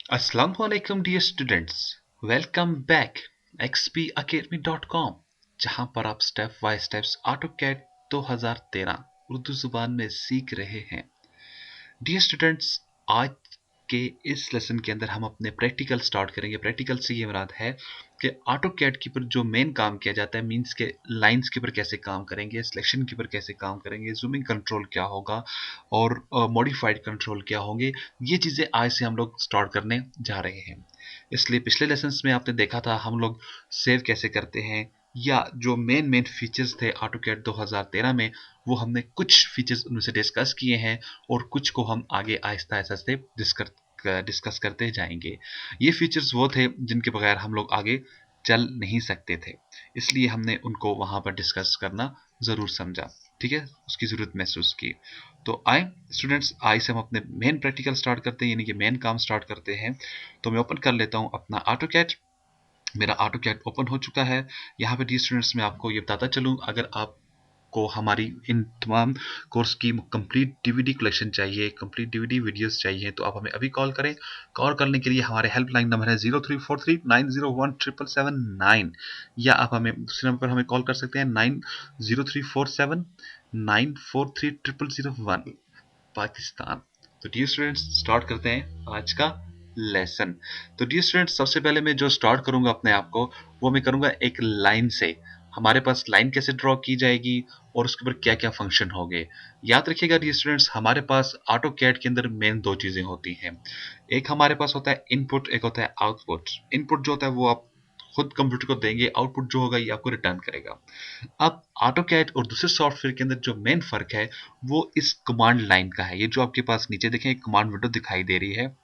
अस्सलामुअलैकुम dear students, welcome back xpacademy.com, जहां पर आप step by steps AutoCAD 2013 Urdu जुबान में सीख रहे हैं। डियर स्टूडेंट्स, आज के इस लेसन के अंदर हम अपने प्रैक्टिकल स्टार्ट करेंगे। प्रैक्टिकल से ये मुराद है कि ऑटो कैड के ऊपर जो मेन काम किया जाता है, मींस के लाइंस के ऊपर कैसे काम करेंगे, सिलेक्शन के ऊपर कैसे काम करेंगे, जूमिंग कंट्रोल क्या होगा और मॉडिफाइड कंट्रोल क्या होंगे, ये चीज़ें आज से हम लोग स्टार्ट करने जा रहे हैं। इसलिए पिछले लेसन्स में आपने देखा था हम लोग सेव कैसे करते हैं, या जो मेन मेन फीचर्स थे ऑटोकैड 2013 में, वो हमने कुछ फीचर्स उनमें से डिस्कस किए हैं और कुछ को हम आगे आहिस्ता आहिस्ता से डिस्कस करते जाएंगे। ये फीचर्स वो थे जिनके बगैर हम लोग आगे चल नहीं सकते थे, इसलिए हमने उनको वहां पर डिस्कस करना ज़रूर समझा। ठीक है, उसकी ज़रूरत महसूस की। तो आए स्टूडेंट्स, आज से हम अपने मेन प्रैक्टिकल स्टार्ट करते हैं, यानी कि मेन काम स्टार्ट करते हैं। तो मैं ओपन कर लेता हूं अपना ऑटोकैड। मेरा ऑटोकैड ओपन हो चुका है। यहाँ पे डी स्टूडेंट्स मैं आपको ये बताता चलूँ, अगर आपको हमारी इन तमाम कोर्स की कंप्लीट डीवीडी कलेक्शन चाहिए, कंप्लीट डीवीडी वीडियोस चाहिए, तो आप हमें अभी कॉल करें। कॉल करने के लिए हमारे हेल्पलाइन नंबर है 0343901779, या आप हमें दूसरे नंबर पर हमें कॉल कर सकते हैं 903479430001 पाकिस्तान। तो डियर स्टूडेंट्स, स्टार्ट करते हैं आज का लेसन। तो डियर स्टूडेंट्स, सबसे पहले मैं जो स्टार्ट करूंगा अपने आप को, वो मैं करूंगा एक लाइन से। हमारे पास लाइन कैसे ड्रॉ की जाएगी और उसके ऊपर क्या क्या फंक्शन होंगे, याद रखिएगा डियर स्टूडेंट्स। हमारे पास ऑटो कैड के अंदर मेन दो चीजें होती हैं। एक हमारे पास होता है इनपुट, एक होता है आउटपुट। इनपुट जो होता है वो आप खुद कंप्यूटर को देंगे, आउटपुट जो होगा ये आपको रिटर्न करेगा। अब ऑटोकैड और दूसरे सॉफ्टवेयर के अंदर जो मेन फर्क है वो इस कमांड लाइन का है। ये जो आपके पास नीचे देखें एक कमांड विंडो दिखाई दे रही है,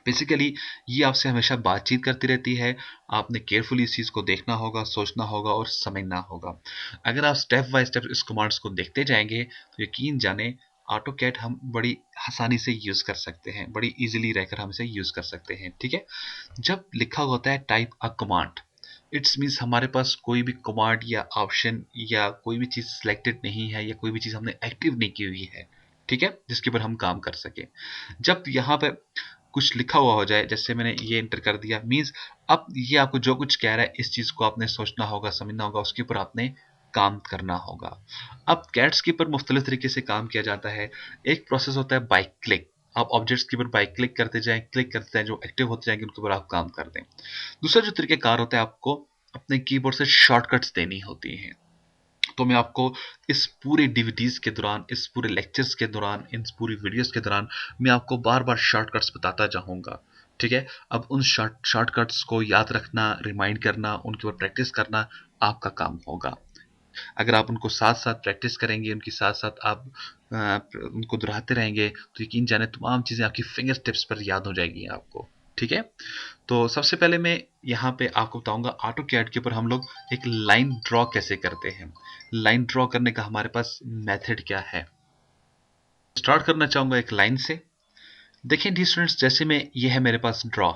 बेसिकली ये आपसे हमेशा बातचीत करती रहती है। आपने केयरफुली इस चीज़ को देखना होगा, सोचना होगा और समझना होगा। अगर आप स्टेप बाय स्टेप इस कमांड्स को देखते जाएंगे तो यकीन जाने ऑटोकैड हम बड़ी आसानी से यूज़ कर सकते हैं, बड़ी इजीली रहकर हम इसे यूज़ कर सकते हैं। ठीक है, जब लिखा होता है type a command, it's means हमारे पास कोई भी कमांड या ऑप्शन या कोई भी चीज़ सिलेक्टेड नहीं है, या कोई भी चीज़ हमने एक्टिव नहीं की हुई है, ठीक है, जिसके ऊपर हम काम कर सके। जब यहाँ पे कुछ लिखा हुआ हो जाए, जैसे मैंने ये एंटर कर दिया, मीन्स अब ये आपको जो कुछ कह रहा है इस चीज़ को आपने सोचना होगा, समझना होगा, उसके ऊपर आपने काम करना होगा। अब कैट्स के ऊपर मुख्तलिफ तरीके से काम किया जाता है। एक प्रोसेस होता है बाई क्लिक। आप ऑब्जेक्ट्स के ऊपर बाई क्लिक करते जाएं, क्लिक करते जाएं, जो एक्टिव होते जाएंगे उनके ऊपर आप काम कर दें। दूसरा जो तरीकेकार होता है, आपको अपने कीबोर्ड से शॉर्टकट्स देनी होती हैं। तो मैं आपको इस पूरे डीवीडीज के दौरान, इस पूरे लेक्चर्स के दौरान, इन पूरी वीडियोस के दौरान मैं आपको बार बार शॉर्टकट्स बताता जाऊंगा। ठीक है, अब उन शॉर्टकट्स को याद रखना, रिमाइंड करना, उनके ऊपर प्रैक्टिस करना आपका काम होगा। अगर आप उनको साथ साथ प्रैक्टिस करेंगे, उनके साथ साथ आप उनको दोहराते रहेंगे, तो यकीन जाने तमाम चीज़ें आपकी फिंगर टिप्स पर याद हो जाएगी आपको। ठीक है, तो सबसे पहले मैं यहाँ पे आपको बताऊंगा ऑटो कैड के ऊपर हम लोग एक लाइन ड्रॉ कैसे करते हैं। लाइन ड्रॉ करने का हमारे पास मेथड क्या है। स्टार्ट करना चाहूंगा एक लाइन से। देखें डी स्टूडेंट्स, जैसे में ये है मेरे पास ड्रॉ।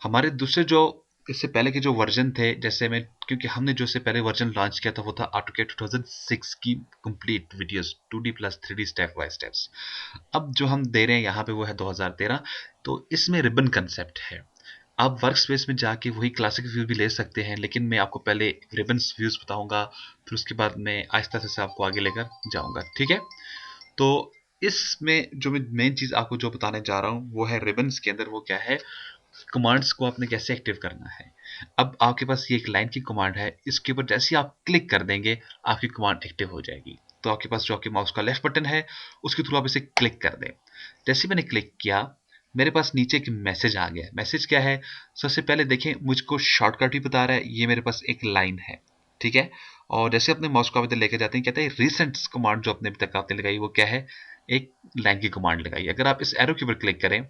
हमारे दूसरे जो इससे पहले के जो वर्जन थे, जैसे मैं, क्योंकि हमने जो इससे पहले वर्जन लॉन्च किया था वो था ऑटोकैड 2006 की complete videos 2D plus 3D step by steps. अब जो हम दे रहे हैं यहाँ पे वो है 2013। तो इसमें रिबन कंसेप्ट है। आप वर्क स्पेस में जाके वही क्लासिक व्यू भी ले सकते हैं, लेकिन मैं आपको पहले रिबन्स व्यूज बताऊंगा, फिर उसके बाद मैं आहिस्ता से आपको आगे लेकर जाऊंगा। ठीक है, तो इसमें जो मैं मेन चीज आपको जो बताने जा रहा हूँ वो है रिबन्स के अंदर वो क्या है, कमांड्स को आपने कैसे एक्टिव करना है। अब आपके पास ये एक लाइन की कमांड है, इसके ऊपर जैसे ही आप क्लिक कर देंगे आपकी कमांड एक्टिव हो जाएगी। तो आपके पास जो आपके माउस का लेफ्ट बटन है उसके थ्रू आप इसे क्लिक कर दें। जैसे मैंने क्लिक किया, मेरे पास नीचे एक मैसेज आ गया। मैसेज क्या है, सबसे पहले देखें, मुझको शॉर्टकट ही बता रहा है, ये मेरे पास एक लाइन है। ठीक है, और जैसे अपने माउस को आप इधर लेके जाते हैं, कहते हैं रिसेंट कमांड जो अपने अभी तक आपने लगाई वो क्या है, एक लाइन की कमांड लगाई। अगर आप इस एरो के ऊपर क्लिक करें,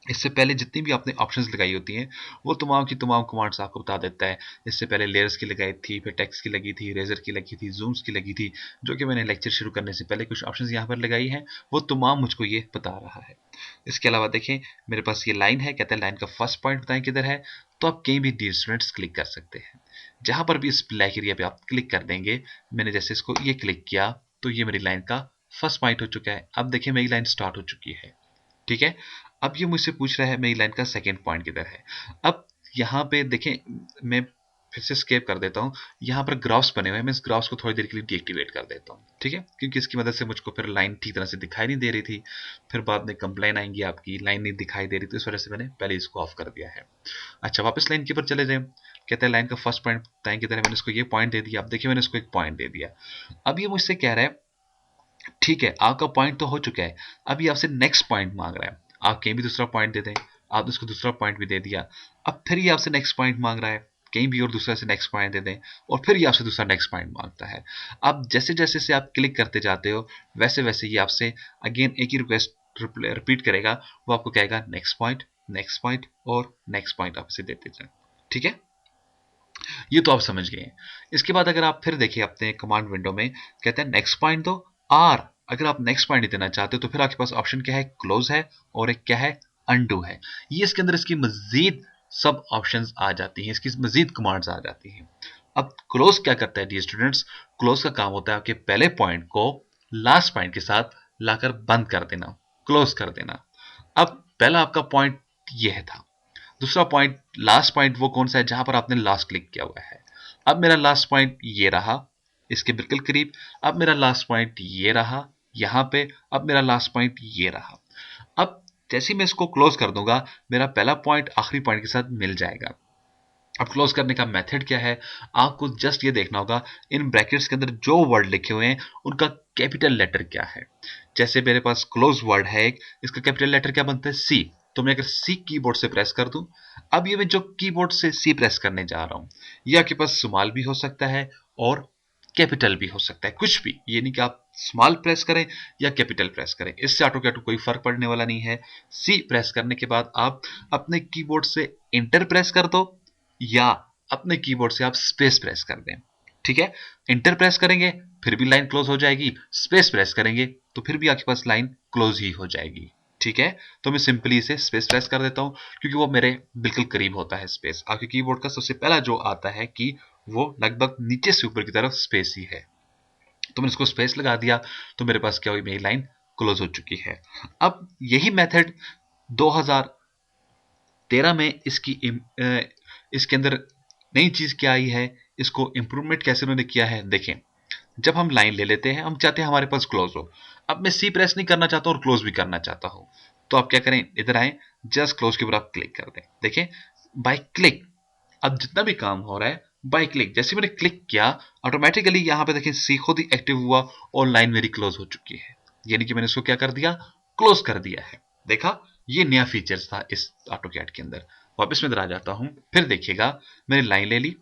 इससे पहले जितनी भी आपने ऑप्शंस लगाई होती हैं वो तमाम की तमाम कमांड्स आपको बता देता है। इससे पहले लेयर्स की लगाई थी, फिर टेक्स्ट की लगी थी, रेजर की लगी थी, जूम्स की लगी थी, जो कि मैंने लेक्चर शुरू करने से पहले कुछ ऑप्शंस यहाँ पर लगाई हैं, वो तमाम मुझको ये बता रहा है। इसके अलावा देखें, मेरे पास ये लाइन है, कहता है लाइन का फर्स्ट पॉइंट बताएं किधर है। तो आप कहीं भी डियर स्टूडेंट्स क्लिक कर सकते हैं, जहां पर भी इस ब्लैक एरिया पे आप क्लिक कर देंगे। मैंने जैसे इसको ये क्लिक किया तो ये मेरी लाइन का फर्स्ट पॉइंट हो चुका है। अब देखिए मेरी लाइन स्टार्ट हो चुकी है। ठीक है, अब ये मुझसे पूछ रहा है मेरी लाइन का सेकेंड पॉइंट किधर है। अब यहाँ पे देखें, मैं फिर से स्केप कर देता हूँ। यहाँ पर ग्राफ्स बने हुए हैं, मैं इस ग्राफ्स को थोड़ी देर के लिए डीएक्टिवेट कर देता हूँ, ठीक है, क्योंकि इसकी मदद से मुझको फिर लाइन ठीक तरह से दिखाई नहीं दे रही थी। फिर बाद में कंप्लेन आएंगी आपकी लाइन नहीं दिखाई दे रही, तो इस वजह से मैंने पहले इसको ऑफ कर दिया है। अच्छा, वापस लाइन के ऊपर चले जाए। कहते हैं लाइन का फर्स्ट पॉइंट बताएं किधर है। मैंने इसको ये पॉइंट दे दिया। अब देखिए मैंने इसको एक पॉइंट दे दिया। अब ये मुझसे कह रहा है ठीक है आपका पॉइंट तो हो चुका है, अब ये आपसे नेक्स्ट पॉइंट मांग रहा है। आप कहीं भी दूसरा पॉइंट दे दें, आप उसको दूसरा पॉइंट भी दे दिया। अब फिर ये आपसे नेक्स्ट पॉइंट मांग रहा है, कहीं भी और दूसरा से नेक्स्ट पॉइंट दे दें, और फिर ये आपसे दूसरा नेक्स्ट पॉइंट मांगता है। अब जैसे जैसे से आप क्लिक करते जाते हो वैसे वैसे ये आपसे अगेन एक ही रिक्वेस्ट रिपीट करेगा। वो आपको कहेगा नेक्स्ट पॉइंट और नेक्स्ट पॉइंट आपसे देते जाए, ठीक है। ये तो आप समझ गए हैं। इसके बाद अगर आप फिर देखिए अपने कमांड विंडो में, कहते हैं नेक्स्ट पॉइंट दो आर। अगर आप नेक्स्ट पॉइंट देना चाहते हो तो फिर आपके पास ऑप्शन क्या है, क्लोज है, और एक क्या है, अनडू है। ये इसके अंदर इसकी मजीद सब ऑप्शंस आ जाती हैं, इसकी मजीद कमांड्स आ जाती हैं। अब क्लोज क्या करता है डियर स्टूडेंट्स, क्लोज का काम होता है आपके पहले पॉइंट को लास्ट पॉइंट के साथ लाकर बंद कर देना, क्लोज कर देना। अब पहला आपका पॉइंट यह था, दूसरा पॉइंट लास्ट पॉइंट वो कौन सा है जहां पर आपने लास्ट क्लिक किया हुआ है। अब मेरा लास्ट पॉइंट ये रहा इसके बिल्कुल करीब। अब मेरा लास्ट पॉइंट ये रहा यहां पे। अब मेरा लास्ट पॉइंट ये रहा। अब जैसे ही मैं इसको क्लोज कर दूंगा मेरा पहला पॉइंट आखिरी पॉइंट के साथ मिल जाएगा। अब क्लोज करने का मेथड क्या है, आपको जस्ट ये देखना होगा इन ब्रैकेट्स के अंदर जो वर्ड लिखे हुए हैं उनका कैपिटल लेटर क्या है। जैसे मेरे पास क्लोज वर्ड है एक, इसका कैपिटल लेटर क्या बनता है, सी। तो मैं अगर सी कीबोर्ड से प्रेस कर दूं, अब ये मैं जो कीबोर्ड से सी प्रेस करने जा रहा हूं, ये आपके पास स्मॉल भी हो सकता है और कैपिटल भी हो सकता है, कुछ भी। ये नहीं कि आप स्मॉल प्रेस करें या कैपिटल प्रेस करें, इससे ऑटो कैट कोई फर्क पड़ने वाला नहीं है। सी प्रेस करने के बाद आप अपने कीबोर्ड से इंटर प्रेस कर दो या अपने कीबोर्ड से आप स्पेस प्रेस कर दें, ठीक है। इंटर प्रेस करेंगे फिर भी लाइन क्लोज हो जाएगी, स्पेस प्रेस करेंगे तो फिर भी आपके पास लाइन क्लोज ही हो जाएगी, ठीक है। तो मैं सिंपली इसे स्पेस प्रेस कर देता हूं क्योंकि वो मेरे बिल्कुल करीब होता है स्पेस। आपके कीबोर्ड का सबसे पहला जो आता है कि वो लगभग नीचे से ऊपर की तरफ स्पेस ही है। तो मैंने इसको स्पेस लगा दिया तो मेरे पास क्या हुई, मेरी लाइन क्लोज हो चुकी है। अब यही मेथड 2013 में इसके अंदर नई चीज क्या आई है, इसको इंप्रूवमेंट कैसे उन्होंने किया है देखें। जब हम लाइन ले लेते हैं हम चाहते हैं हमारे पास क्लोज हो। अब मैं सी प्रेस नहीं करना चाहता और क्लोज भी करना चाहता हूं, तो आप क्या करें, इधर आए, जस्ट क्लोज के ऊपर आप क्लिक कर दें। देखें बाय क्लिक अब जितना भी काम हो रहा है बाय क्लिक, जैसे मैंने क्लिक किया ऑटोमेटिकली यहां पे देखें सी खुद ही एक्टिव हुआ और लाइन मेरी क्लोज हो चुकी है। यानी कि मैंने इसको क्या कर दिया, क्लोज कर दिया है। देखा, ये नया फीचर्स था इस ऑटोकैड के अंदर। वापस में इधर आ जाता हूं, फिर देखिएगा मैंने लाइन ले ली।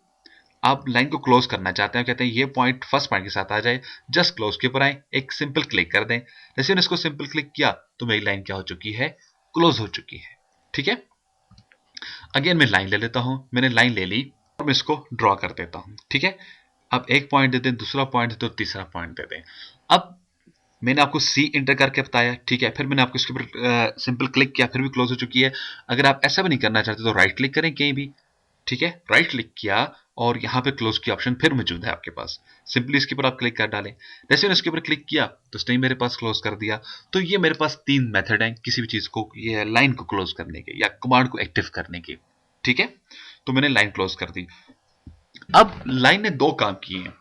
आप लाइन को क्लोज करना चाहते हैं, कहते हैं ये पॉइंट फर्स्ट पॉइंट के साथ आ जाए, जस्ट क्लोज के ऊपर आए, एक सिंपल क्लिक कर दें। जैसे मैंने इसको सिंपल क्लिक किया तो मेरी लाइन क्या हो चुकी है, क्लोज हो चुकी है, ठीक है। अगेन मैं लाइन ले लेता हूं, मैंने लाइन ले ली और मैं इसको ड्रॉ कर देता हूं, ठीक है। अब एक पॉइंट दे दें, दूसरा पॉइंट दे दो, तीसरा पॉइंट दे दें। अब मैंने आपको सी इंटर करके बताया, ठीक है, फिर मैंने आपको इसके ऊपर सिंपल क्लिक किया फिर भी क्लोज हो चुकी है। अगर आप ऐसा भी नहीं करना चाहते तो राइट क्लिक करें कहीं भी, ठीक है, राइट क्लिक किया और यहाँ पे क्लोज की ऑप्शन फिर मौजूद है आपके पास, सिंपली इसके ऊपर आप क्लिक कर डालें। जैसे मैंने इसके ऊपर क्लिक किया तो इसने मेरे पास क्लोज कर दिया। तो ये मेरे पास तीन मेथड हैं किसी भी चीज को, ये लाइन को क्लोज करने के या कमांड को एक्टिव करने के, ठीक है। तो मैंने लाइन क्लोज कर दी। अब लाइन ने दो काम किए हैं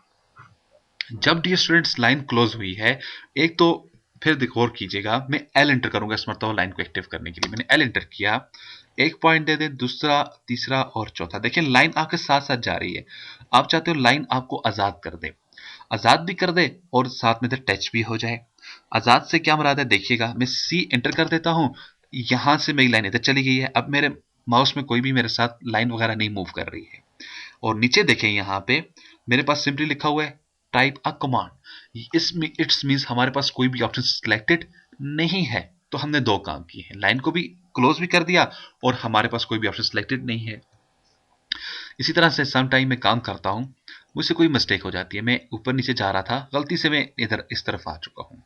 जब डियर स्टूडेंट्स लाइन क्लोज हुई है। एक तो फिर गौर कीजिएगा, मैं एल एंटर करूंगा इस मरतबा लाइन को एक्टिव करने के लिए। मैंने एल एंटर किया, एक पॉइंट दे दें, दूसरा, तीसरा और चौथा। देखिए लाइन आपके साथ साथ जा रही है। आप चाहते हो लाइन आपको आजाद कर दे, आजाद भी कर दे और साथ में टच भी हो जाए। आजाद से क्या मुराद है देखिएगा, मैं सी एंटर कर देता हूं, यहां से मेरी लाइन इधर चली गई है। अब मेरे माउस में कोई भी मेरे साथ लाइन वगैरह नहीं मूव कर रही है। और नीचे देखें यहाँ पे मेरे पास सिंपली लिखा हुआ है टाइप अ कमांड। इसमें इट्स मींस हमारे पास कोई भी ऑप्शन सिलेक्टेड नहीं है। तो हमने दो काम किए हैं, लाइन को भी क्लोज भी कर दिया और हमारे पास कोई भी ऑप्शन सिलेक्टेड नहीं है। इसी तरह से सम टाइम मैं काम करता हूं, मुझसे कोई मिस्टेक हो जाती है, मैं ऊपर नीचे जा रहा था, गलती से मैं इधर इस तरफ आ चुका हूं।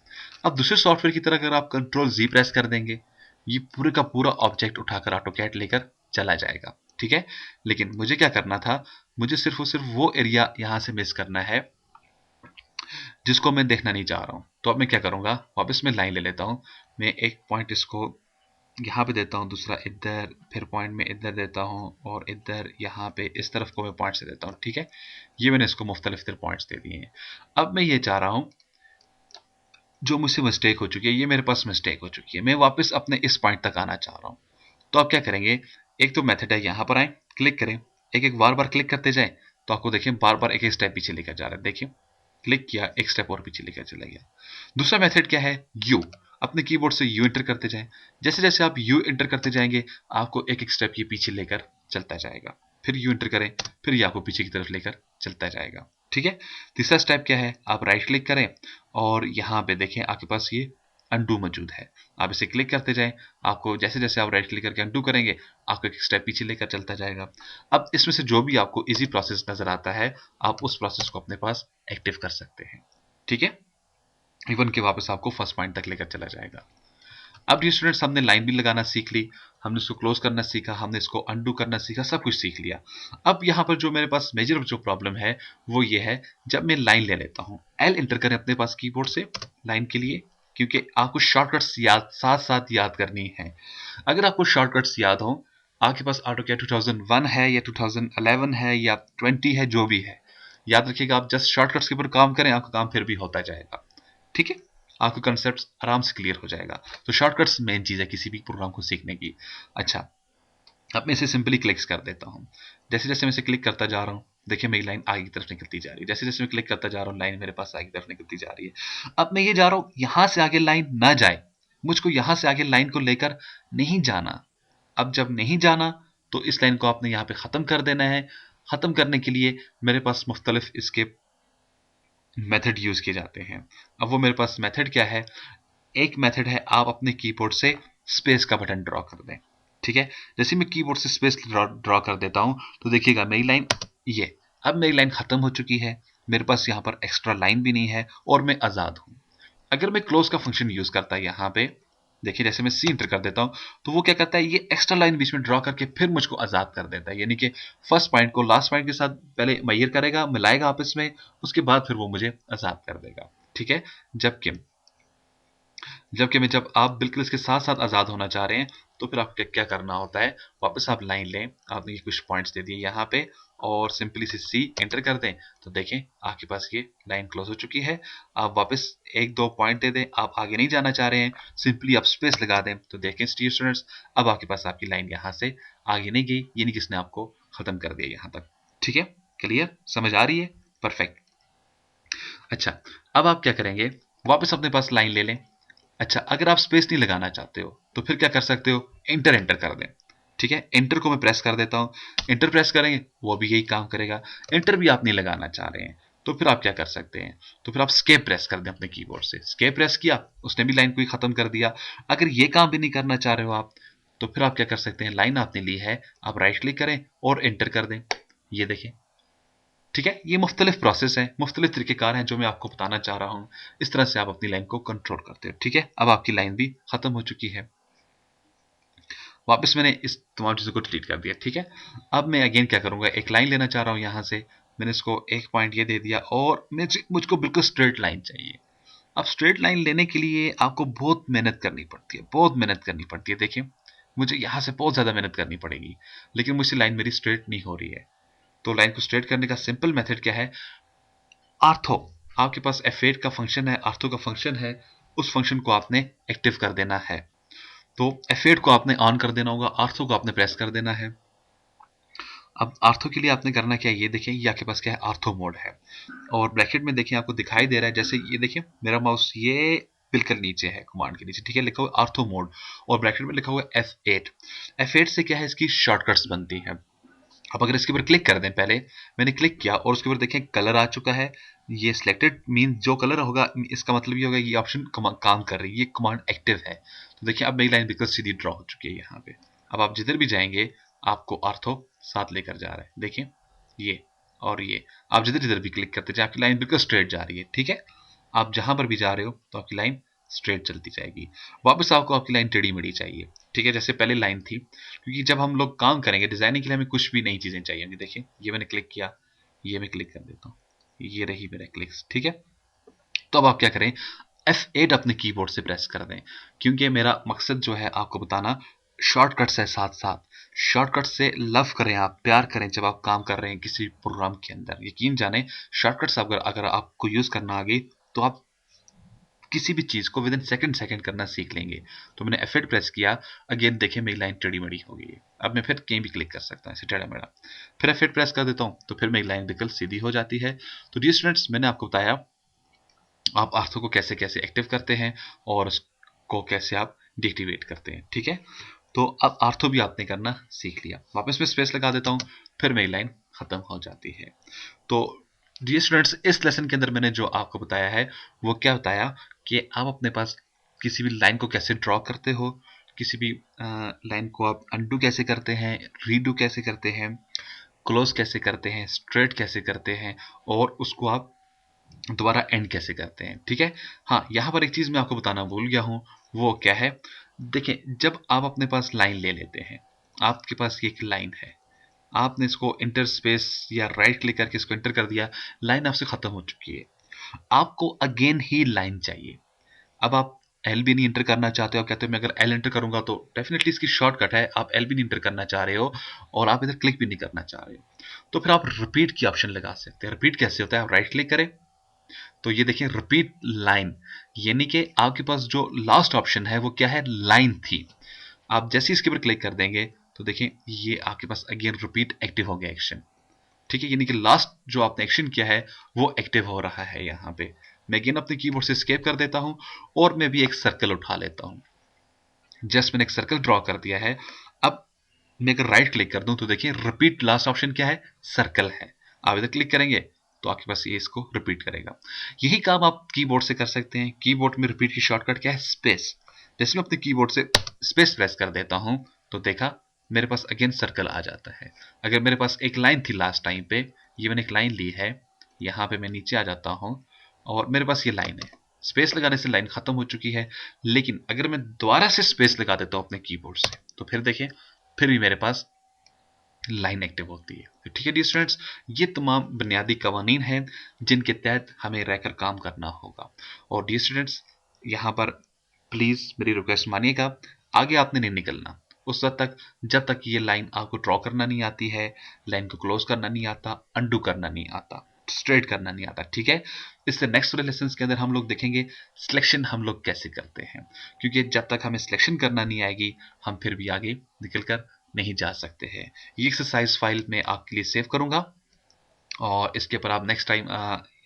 अब दूसरे सॉफ्टवेयर की तरह अगर आप कंट्रोल जी प्रेस कर देंगे, ये पूरे का पूरा ऑब्जेक्ट उठाकर ऑटोकैड लेकर चला जाएगा, ठीक है। लेकिन मुझे क्या करना था, मुझे सिर्फ और सिर्फ वो एरिया यहां से मिस करना है जिसको मैं देखना नहीं चाह रहा हूं। तो अब मैं क्या करूंगा, वापस मैं लाइन ले लेता हूं, मैं एक पॉइंट इसको यहाँ पे देता हूँ दूसरा इधर, फिर पॉइंट में इधर देता हूँ, और इधर यहाँ पे इस तरफ को मैं पॉइंट से देता हूँ। ठीक है, ये मैंने इसको मुख्तलिफ पॉइंट्स दे दिए हैं। अब मैं ये चाह रहा हूँ, जो मुझसे मिस्टेक हो चुकी है, ये मेरे पास मिस्टेक हो चुकी है, मैं वापस अपने इस पॉइंट तक आना चाह रहा हूँ। तो आप क्या करेंगे, एक तो मेथड है, यहाँ पर आए, क्लिक करें, एक एक बार बार क्लिक करते जाए, तो आपको देखिए बार बार एक एक स्टेप पीछे लेकर जा रहा है। देखिए क्लिक किया, एक स्टेप और पीछे लेकर चला गया। दूसरा मेथड क्या है, यू, अपने कीबोर्ड से यू एंटर करते जाएं। जैसे जैसे आप यू एंटर करते जाएंगे, आपको एक एक स्टेप ये पीछे लेकर चलता जाएगा। फिर यू एंटर करें, फिर ये आपको पीछे की तरफ लेकर चलता जाएगा। ठीक है, तीसरा स्टेप क्या है, आप राइट क्लिक करें और यहाँ पे देखें आपके पास ये अनडू मौजूद है, आप इसे क्लिक करते जाएं, आपको जैसे जैसे आप राइट क्लिक करके अनडू करेंगे, आपको एक स्टेप पीछे लेकर चलता जाएगा। अब इसमें से जो भी आपको इजी प्रोसेस नजर आता है, आप उस प्रोसेस को अपने पास एक्टिव कर सकते हैं। ठीक है, इवन के वापस आपको फर्स्ट पॉइंट तक लेकर चला जाएगा। अब डियर स्टूडेंट्स, हमने लाइन भी लगाना सीख ली, हमने इसको क्लोज करना सीखा, हमने इसको अनडू करना सीखा, सब कुछ सीख लिया। अब यहाँ पर जो मेरे पास मेजर जो प्रॉब्लम है वो ये है, जब मैं लाइन ले लेता हूँ, एल इंटर करें अपने पास कीबोर्ड से लाइन के लिए, क्योंकि आपको शॉर्टकट्स याद साथ साथ याद करनी है। अगर आपको शॉर्टकट्स याद हो, आपके पास AutoCAD 2001 है या 2011 है या 20 है, जो भी है, याद रखिएगा, आप जस्ट शॉर्टकट्स के ऊपर काम करें, आपका काम फिर भी होता जाएगा। ठीक है, आपको कंसेप्ट आराम से क्लियर हो जाएगा। तो शॉर्टकट्स मेन चीज है किसी भी प्रोग्राम को सीखने की। अच्छा, अब मैं इसे सिंपली क्लिक्स कर देता हूँ। जैसे जैसे मैं इसे क्लिक करता जा रहा हूँ, देखिए मेरी लाइन आगे की तरफ निकलती जा रही है। जैसे जैसे मैं क्लिक करता जा रहा हूँ, लाइन मेरे पास आगे की तरफ निकलती जा रही है। अब मैं ये जा रहा हूँ, यहां से आगे लाइन ना जाए, मुझको यहां से आगे लाइन को लेकर नहीं जाना। अब जब नहीं जाना, तो इस लाइन को आपने यहाँ पे खत्म कर देना है। खत्म करने के लिए मेरे पास मुख्तलिफ इसके मेथड यूज किए जाते हैं। अब वो मेरे पास मेथड क्या है, एक मेथड है, आप अपने कीबोर्ड से स्पेस का बटन ड्रॉ कर दें। ठीक है, जैसे मैं कीबोर्ड से स्पेस ड्रॉ कर देता हूं, तो देखिएगा मेरी लाइन ये, अब मेरी लाइन खत्म हो चुकी है, मेरे पास यहां पर एक्स्ट्रा लाइन भी नहीं है और मैं आजाद हूं। अगर मैं क्लोज का फंक्शन यूज करता है यहाँ पे, देखिए जैसे मैं सी इंटर कर देता हूं, तो वो क्या करता है, ये एक्स्ट्रा लाइन बीच में ड्रॉ करके फिर मुझको आजाद कर देता है। यानी कि फर्स्ट पॉइंट को लास्ट पॉइंट के साथ पहले मैयर करेगा, मिलाएगा आपस में, उसके बाद फिर वो मुझे आजाद कर देगा। ठीक है, जबकि जबकि मैं जब आप बिल्कुल इसके साथ साथ आजाद होना चाह रहे हैं, तो फिर आपको क्या करना होता है, वापस आप लाइन लें, आपने ये कुछ पॉइंट्स दे दिए यहाँ पे, और सिंपली से सी एंटर कर दें, तो देखें आपके पास ये लाइन क्लोज हो चुकी है। आप वापस एक दो पॉइंट दे दें, आप आगे नहीं जाना चाह रहे हैं, सिंपली आप स्पेस लगा दें, तो देखें स्टूडेंट्स, अब आपके पास आपकी लाइन यहाँ से आगे नहीं गई, यानी कि इसने आपको खत्म कर दिया यहाँ तक। ठीक है, क्लियर, समझ आ रही है, परफेक्ट। अच्छा, अब आप क्या करेंगे, वापस अपने पास लाइन ले लें। अच्छा, अगर आप स्पेस नहीं लगाना चाहते हो, तो फिर क्या कर सकते हो, एंटर एंटर कर दें। ठीक है, एंटर को मैं प्रेस कर देता हूं, एंटर प्रेस करेंगे वो भी यही काम करेगा। एंटर भी आप नहीं लगाना चाह रहे हैं, तो फिर आप क्या कर सकते हैं, तो फिर आप स्केप प्रेस कर दें अपने कीबोर्ड से। स्केप प्रेस किया, उसने भी लाइन को ही खत्म कर दिया। अगर ये काम भी नहीं करना चाह रहे हो आप, तो फिर आप क्या कर सकते हैं, लाइन आपने ली है, आप राइट क्लिक करें और एंटर कर दें। ये देखें, ठीक है, ये मुख्तलिफ प्रोसेस है, मुख्तलिफ तरीकेकार हैं जो मैं आपको बताना चाह रहा हूं। इस तरह से आप अपनी लाइन को कंट्रोल करते हो। ठीक है, अब आपकी लाइन भी खत्म हो चुकी है, वापस मैंने इस तमाम चीजों को डिलीट कर दिया। ठीक है, अब मैं अगेन क्या करूंगा, एक लाइन लेना चाह रहा हूं यहां से, मैंने इसको एक पॉइंट ये दे दिया, और मुझको बिल्कुल स्ट्रेट लाइन चाहिए। अब स्ट्रेट लाइन लेने के लिए आपको बहुत मेहनत करनी पड़ती है, बहुत मेहनत करनी पड़ती है। देखिए मुझे यहां से बहुत ज्यादा मेहनत करनी पड़ेगी, लेकिन मुझसे लाइन मेरी स्ट्रेट नहीं हो रही है। तो लाइन को स्ट्रेट करने का सिंपल मेथड क्या है, आर्थो, आपके पास F8 का फंक्शन है, आर्थो का फंक्शन है, उस फंक्शन को आपने एक्टिव कर देना है। तो F8 को आपने ऑन कर देना होगा, आर्थो को आपने प्रेस कर देना है। अब आर्थो के लिए आपने करना क्या है, ये देखें, ये आपके पास क्या है, आर्थो मोड है, और ब्रैकेट में देखें आपको दिखाई दे रहा है, जैसे ये देखें मेरा माउस ये बिल्कुल नीचे है, कमांड के नीचे। ठीक है, लिखा हुआ आर्थो मोड, और ब्रैकेट में लिखा हुआ F8। F8 से क्या है, इसकी शॉर्टकट्स बनती है। अब अगर इसके ऊपर क्लिक कर दें, पहले मैंने क्लिक किया और उसके ऊपर देखें कलर आ चुका है, ये सिलेक्टेड मीन जो कलर होगा, इसका मतलब ये होगा ये ऑप्शन काम कर रही है, ये कमांड एक्टिव है। तो देखिए अब मेरी लाइन बिल्कुल सीधी ड्रॉ हो चुकी है यहाँ पे। अब आप जिधर भी जाएंगे, आपको आर्थो साथ लेकर जा रहा है, देखिए ये और ये, आप जिधर जिधर भी क्लिक करते जाए, आपकी लाइन बिल्कुल स्ट्रेट जा रही है। ठीक है, आप जहां पर भी जा रहे हो, तो आपकी लाइन स्ट्रेट चलती जाएगी। वापस आपको आपकी लाइन टेढ़ी मेढ़ी चाहिए। ठीक है, जैसे पहले लाइन थी, क्योंकि जब हम लोग काम करेंगे डिजाइनिंग के लिए, हमें कुछ भी नई चीजें चाहिए होंगी। देखिए ये मैंने क्लिक किया, ये मैं क्लिक कर देता हूँ, ये रही मेरा क्लिक्स। ठीक है, तो अब आप क्या करें, F8 अपने कीबोर्ड से प्रेस कर दें, क्योंकि मेरा मकसद जो है आपको बताना शॉर्टकट्स है। साथ साथ शॉर्टकट से लव करें, आप प्यार करें जब आप काम कर रहे हैं किसी प्रोग्राम के अंदर। यकीन जाने शॉर्टकट्स अगर आपको यूज करना आ गई तो आप किसी भी चीज को विद इन सेकंड सेकंड करना सीख लेंगे। तो मैंने F8 प्रेस किया, अगेन देखिए मेरी लाइन टेढ़ी मेढ़ी हो गई है। अब मैं फिर कहीं भी क्लिक कर सकता हूँ ऐसे टेढ़ा मेढ़ा, फिर F8 प्रेस कर देता हूँ तो फिर मेरी लाइन बिल्कुल सीधी हो जाती है। तो डियर स्टूडेंट्स, मैंने आपको बताया आप आर्थो को कैसे कैसे एक्टिव करते हैं और उसको कैसे आप डिएक्टिवेट करते हैं। ठीक है, तो अब आर्थो भी आपने करना सीख लिया। वापस मैं स्पेस लगा देता हूँ, फिर मेरी लाइन खत्म हो जाती है। तो डियर स्टूडेंट्स, इस लेसन के अंदर मैंने जो आपको बताया है वो क्या बताया कि आप अपने पास किसी भी लाइन को कैसे ड्रॉ करते हो, किसी भी लाइन को आप अनडू कैसे करते हैं, रीडू कैसे करते हैं, क्लोज कैसे करते हैं, स्ट्रेट कैसे करते हैं, और उसको आप दोबारा एंड कैसे करते हैं। ठीक है, हाँ यहाँ पर एक चीज मैं आपको बताना भूल गया हूँ, वो क्या है। देखिए, जब आप अपने पास लाइन ले लेते हैं, आपके पास ये एक लाइन है, आपने इसको इंटर स्पेस या राइट क्लिक करके इसको इंटर कर दिया, लाइन आपसे खत्म हो चुकी है। आपको अगेन ही लाइन चाहिए। अब आप एल भी नहीं इंटर करना चाहते हो, आप कहते हो मैं अगर एल इंटर करूंगा तो डेफिनेटली इसकी शॉर्टकट है, आप एल भी नहीं इंटर करना चाह रहे हो और आप इधर क्लिक भी नहीं करना चाह रहे हो, तो फिर आप रिपीट की ऑप्शन लगा सकते हैं। रिपीट कैसे होता है, आप राइट क्लिक करें तो ये देखिए रिपीट लाइन, यानी कि आपके पास जो लास्ट ऑप्शन है वो क्या है, लाइन थी। आप जैसे ही इसके ऊपर क्लिक कर देंगे तो देखिए ये आपके पास अगेन रिपीट एक्टिव हो गया एक्शन। ठीक है, यानी कि लास्ट जो आपने एक्शन किया है वो एक्टिव हो रहा है। यहाँ पे मैं अगेन अपने कीबोर्ड से एस्केप कर देता हूं और मैं भी एक सर्कल उठा लेता हूं। जस्ट मैंने एक सर्कल ड्रॉ कर दिया है। अब मैं अगर राइट क्लिक कर दूं तो देखिए रिपीट लास्ट ऑप्शन क्या है, सर्कल है। आप इधर क्लिक करेंगे तो आपके पास ये इसको रिपीट करेगा। यही काम आप कीबोर्ड से कर सकते हैं। कीबोर्ड में रिपीट की शॉर्टकट क्या है, स्पेस। जैसे मैं अपने कीबोर्ड से स्पेस प्रेस कर देता हूं तो देखा मेरे पास अगेन सर्कल आ जाता है। अगर मेरे पास एक लाइन थी लास्ट टाइम पे, ये मैंने एक लाइन ली है, यहां पे मैं नीचे आ जाता हूं और मेरे पास ये लाइन है, स्पेस लगाने से लाइन खत्म हो चुकी है। लेकिन अगर मैं दोबारा से स्पेस लगा देता हूं अपने कीबोर्ड से तो फिर देखिए फिर भी मेरे पास लाइन एक्टिव होती है। तो ठीक है डियर स्टूडेंट्स, ये तमाम बुनियादी कवानीन हैं जिनके तहत हमें रहकर काम करना होगा। और डियर स्टूडेंट्स, यहाँ पर प्लीज मेरी रिक्वेस्ट मानिएगा, आगे आपने नहीं निकलना उस वक्त तक जब तक ये लाइन आपको ड्रॉ करना नहीं आती है, लाइन को क्लोज करना नहीं आता, अंडू करना नहीं आता, स्ट्रेट करना नहीं आता। ठीक है, इसलिए नेक्स्ट वाले लेसन के अंदर हम लोग देखेंगे सिलेक्शन हम लोग कैसे करते हैं, क्योंकि जब तक हमें सिलेक्शन करना नहीं आएगी हम फिर भी आगे निकल कर नहीं जा सकते हैं। ये एक्सरसाइज फाइल में आपके लिए सेव करूंगा और इसके ऊपर आप नेक्स्ट टाइम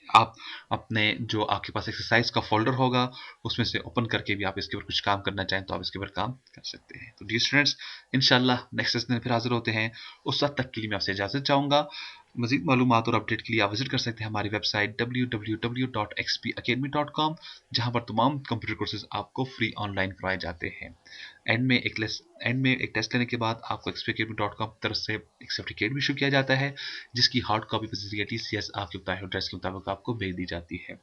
आप अपने जो आपके पास एक्सरसाइज का फोल्डर होगा उसमें से ओपन करके भी आप इसके ऊपर कुछ काम करना चाहें तो आप इसके ऊपर काम कर सकते हैं। तो डियर स्टूडेंट्स, इंशाल्लाह नेक्स्ट सेशन में फिर हाजिर होते हैं। उस वक्त तक के लिए मैं आपसे इजाजत चाहूंगा। मजीद मालूमात और अपडेट के लिए आप विजिट कर सकते हैं हमारी वेबसाइट www.xpacademy.com, जहां पर तमाम कंप्यूटर कोर्सेज आपको फ्री ऑनलाइन करवाए जाते हैं। एंड में एक टेस्ट लेने के बाद आपको xpacademy.com की तरफ से एक सर्टिफिकेट भी इशू किया जाता है, जिसकी हार्ड कॉपी TCS आपके बताए हुए एड्रेस के मुताबिक आपको भेज दी जाती है।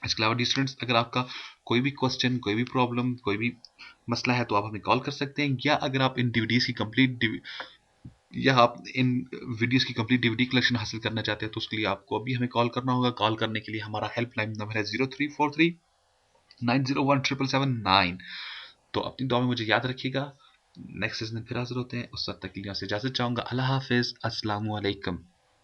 इसके अलावा डियर स्टूडेंट्स, अगर आपका कोई भी क्वेश्चन, कोई भी प्रॉब्लम, कोई भी मसला है तो आप हमें कॉल कर सकते हैं, या अगर आप इन डीवीडीज की कंप्लीट या आप इन वीडियोस की कंप्लीट डीवीडी कलेक्शन हासिल करना चाहते हैं तो उसके लिए आपको अभी हमें कॉल करना होगा। कॉल करने के लिए हमारा हेल्पलाइन नंबर है 0343901779। तो अपनी दुआ में मुझे याद रखिएगा। नेक्स्ट सीजन फिर हाजिर होते हैं, उस वक्त तक के लिए आपसे इजाजत चाहूंगा। अल्लाह हाफिज, अस्सलाम वालेकुम।